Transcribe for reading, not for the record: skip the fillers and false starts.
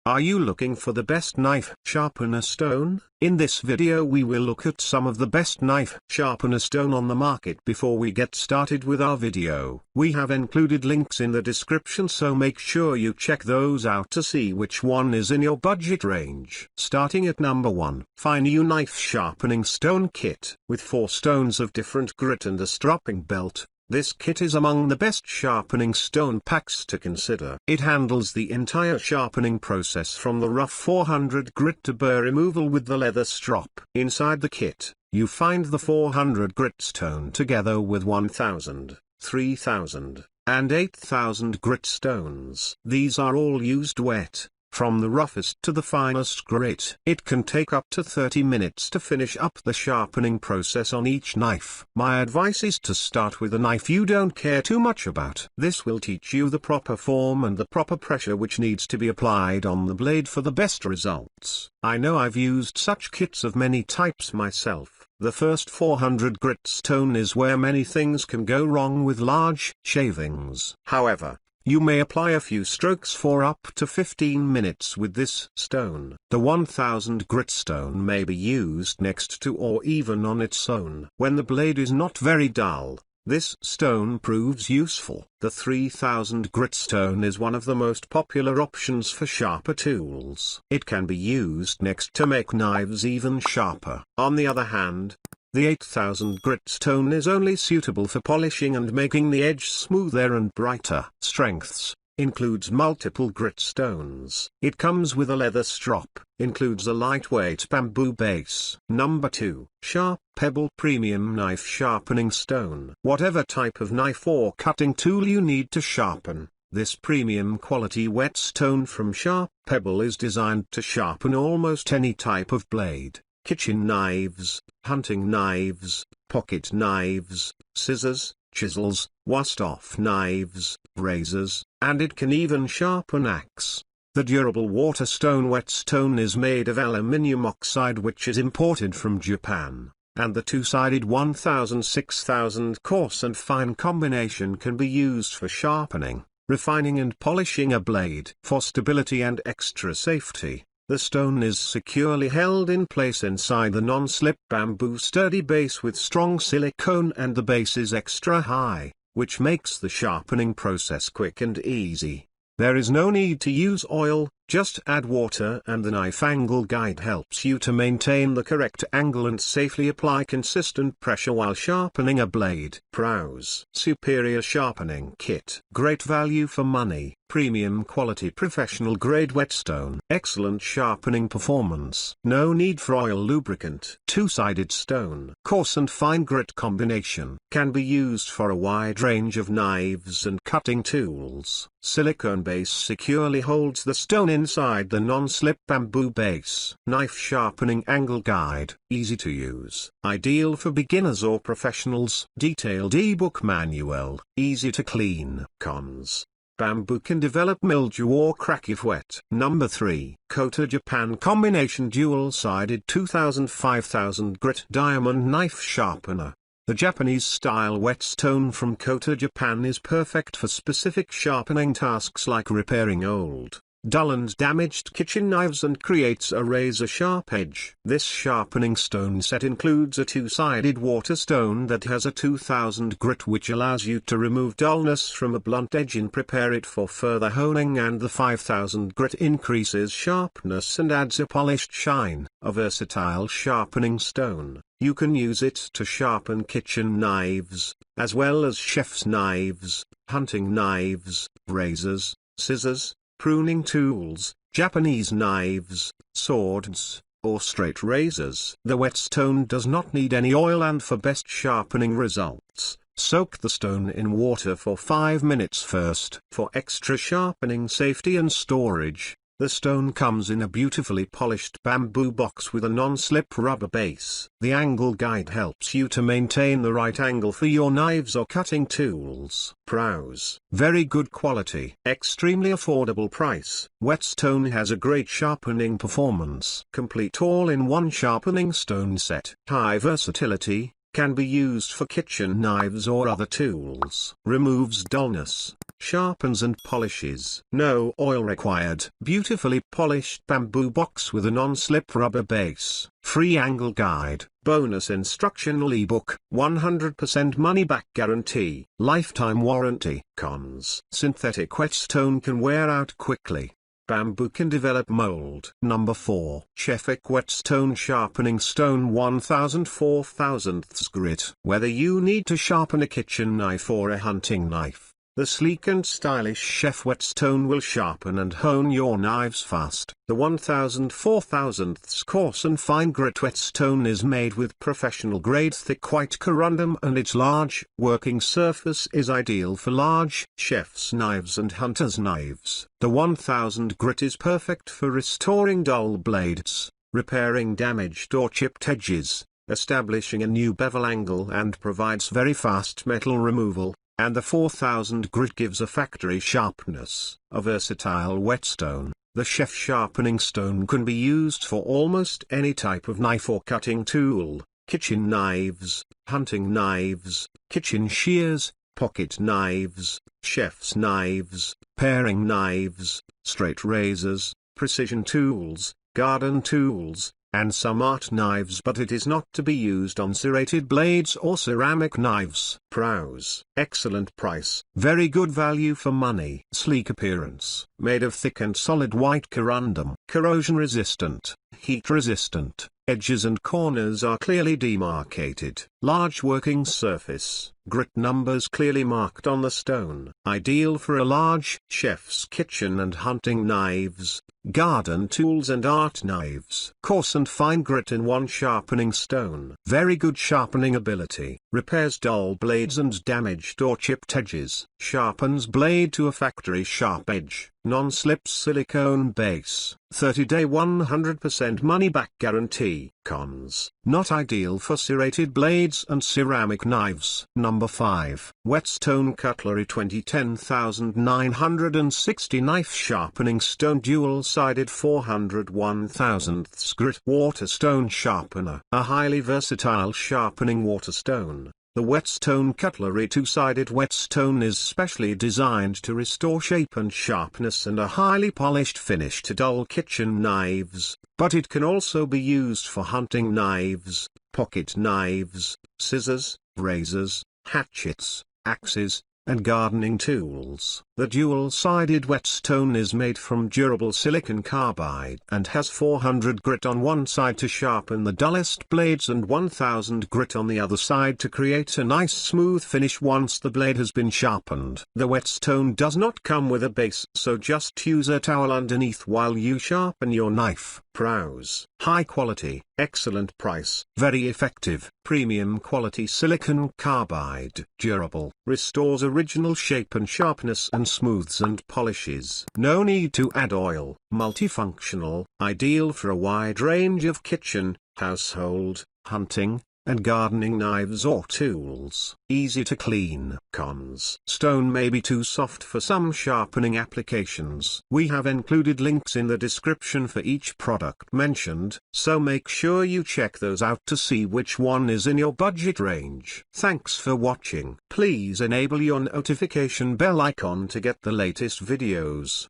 Are you looking for the best knife sharpener stone? In this video we will look at some of the best knife sharpener stone on the market. Before we get started with our video, we have included links in the description, so make sure you check those out to see which one is in your budget range. Starting at number 1, Fine U Knife Sharpening Stone Kit. With 4 stones of different grit and a stropping belt, this kit is among the best sharpening stone packs to consider. It handles the entire sharpening process from the rough 400 grit to burr removal with the leather strop. Inside the kit, you find the 400 grit stone together with 1000, 3000, and 8000 grit stones. These are all used wet, from the roughest to the finest grit. It can take up to 30 minutes to finish up the sharpening process on each knife. My advice is to start with a knife you don't care too much about. This will teach you the proper form and the proper pressure which needs to be applied on the blade for the best results. I know I've used such kits of many types myself. The first 400 grit stone is where many things can go wrong with large shavings. However, you may apply a few strokes for up to 15 minutes with this stone. The 1000 grit stone may be used next to or even on its own. When the blade is not very dull, this stone proves useful. The 3000 grit stone is one of the most popular options for sharper tools. It can be used next to make knives even sharper. On the other hand, the 8000 grit stone is only suitable for polishing and making the edge smoother and brighter. Strengths: includes multiple grit stones. It comes with a leather strop. Includes a lightweight bamboo base. Number 2, Sharp Pebble Premium Knife Sharpening Stone. Whatever type of knife or cutting tool you need to sharpen, this premium quality whetstone from Sharp Pebble is designed to sharpen almost any type of blade. Kitchen knives, hunting knives, pocket knives, scissors, chisels, wusthof knives, razors, and it can even sharpen axe. The durable waterstone whetstone is made of aluminium oxide, which is imported from Japan, and the two-sided 1000-6000 coarse and fine combination can be used for sharpening, refining and polishing a blade. For stability and extra safety, the stone is securely held in place inside the non-slip bamboo sturdy base with strong silicone, and the base is extra high, which makes the sharpening process quick and easy. There is no need to use oil, just add water, and the knife angle guide helps you to maintain the correct angle and safely apply consistent pressure while sharpening a blade. Pros: superior sharpening kit, great value for money, premium quality professional grade whetstone, excellent sharpening performance, no need for oil lubricant, two-sided stone, coarse and fine grit combination, can be used for a wide range of knives and cutting tools. Silicone base securely holds the stone inside the non-slip bamboo base. Knife sharpening angle guide, easy to use, ideal for beginners or professionals. Detailed ebook manual, easy to clean. Cons: bamboo can develop mildew or crack if wet. Number 3, Kota Japan Combination Dual-Sided 2000-5000 Grit Diamond Knife Sharpener. The Japanese-style whetstone from Kota Japan is perfect for specific sharpening tasks like repairing old, dull and damaged kitchen knives and creates a razor-sharp edge. This sharpening stone set includes a two-sided waterstone that has a 2000 grit, which allows you to remove dullness from a blunt edge and prepare it for further honing, and the 5000 grit increases sharpness and adds a polished shine. A versatile sharpening stone, you can use it to sharpen kitchen knives, as well as chef's knives, hunting knives, razors, scissors, pruning tools, Japanese knives, swords, or straight razors. The whetstone does not need any oil, and for best sharpening results, soak the stone in water for 5 minutes first. For extra sharpening safety and storage, the stone comes in a beautifully polished bamboo box with a non-slip rubber base. The angle guide helps you to maintain the right angle for your knives or cutting tools. Pros: very good quality, extremely affordable price. Whetstone has a great sharpening performance. Complete all-in-one sharpening stone set. High versatility, can be used for kitchen knives or other tools. Removes dullness. sharpens and polishes. No oil required. Beautifully polished bamboo box with a non-slip rubber base. Free angle guide. Bonus instructional ebook. 100% money back guarantee. Lifetime warranty. Cons. Synthetic whetstone can wear out quickly. Bamboo can develop mold. Number 4. Chefik Whetstone Sharpening Stone 1000/4000 grit. Whether you need to sharpen a kitchen knife or a hunting knife, the sleek and stylish Chef Whetstone will sharpen and hone your knives fast. The 1000/4000 coarse and fine grit whetstone is made with professional grade thick white corundum, and its large working surface is ideal for large chef's knives and hunter's knives. The 1000 grit is perfect for restoring dull blades, repairing damaged or chipped edges, establishing a new bevel angle, and provides very fast metal removal. And the 4000 grit gives a factory sharpness. A versatile whetstone, the Chef Sharpening Stone can be used for almost any type of knife or cutting tool: kitchen knives, hunting knives, kitchen shears, pocket knives, chef's knives, paring knives, straight razors, precision tools, garden tools, and some art knives, but it is not to be used on serrated blades or ceramic knives. Pros: excellent price, very good value for money. Sleek appearance, made of thick and solid white corundum. Corrosion resistant, heat resistant, edges and corners are clearly demarcated. Large working surface, grit numbers clearly marked on the stone. Ideal for a large chef's kitchen and hunting knives, garden tools and art knives. Coarse and fine grit in one sharpening stone. Very good sharpening ability. Repairs dull blades and damaged or chipped edges. Sharpens blade to a factory sharp edge. Non-slip silicone base. 30-day 100% money back guarantee. Cons: not ideal for serrated blades and ceramic knives. Number 5. Whetstone Cutlery 2010-960 Knife Sharpening Stone Dual-Sided 400/1000 grit Water Stone Sharpener. A highly versatile sharpening water stone. The Whetstone Cutlery two-sided whetstone is specially designed to restore shape and sharpness and a highly polished finish to dull kitchen knives, but it can also be used for hunting knives, pocket knives, scissors, razors, hatchets, axes, and gardening tools. The dual-sided whetstone is made from durable silicon carbide and has 400 grit on one side to sharpen the dullest blades and 1000 grit on the other side to create a nice smooth finish once the blade has been sharpened. The whetstone does not come with a base, so just use a towel underneath while you sharpen your knife. Pros: high quality, excellent price, very effective, premium quality silicon carbide, durable, restores original shape and sharpness and smooths and polishes. No need to add oil, multifunctional, ideal for a wide range of kitchen, household, hunting, and gardening knives or tools. Easy to clean. Cons: stone may be too soft for some sharpening applications. We have included links in the description for each product mentioned, so make sure you check those out to see which one is in your budget range. Thanks for watching. Please enable your notification bell icon to get the latest videos.